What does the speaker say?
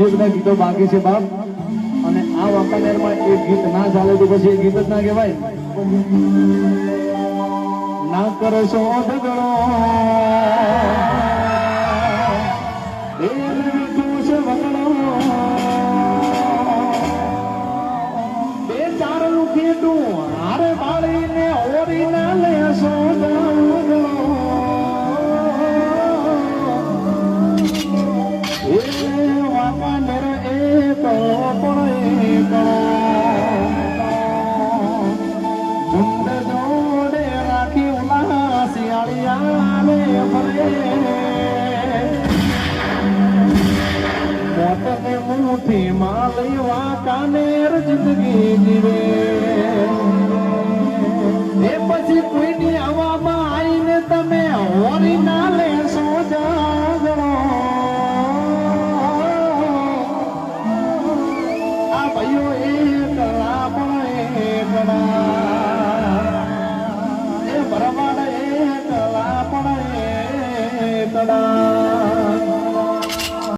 હજી બધા ગીતો બાકી છે બાપ અને આ વાંકાનેરમાં એક ગીત ના ચાલે તો પછી એ ગીત જ ના કહેવાય ના કરો છો ઝઘડો બે ચારનું કીધું હારે બાળીને ઓરી ના લેશો મુઠી માં લેવા કાનેર જિંદગી જીવે એ પછી કોઈની હવામાં આવીને તમે હોરી ના લેશો જાગણો આ ભાઈઓ એકલા પણ એકલા એ ભરવાડ એકલા પણ એકલા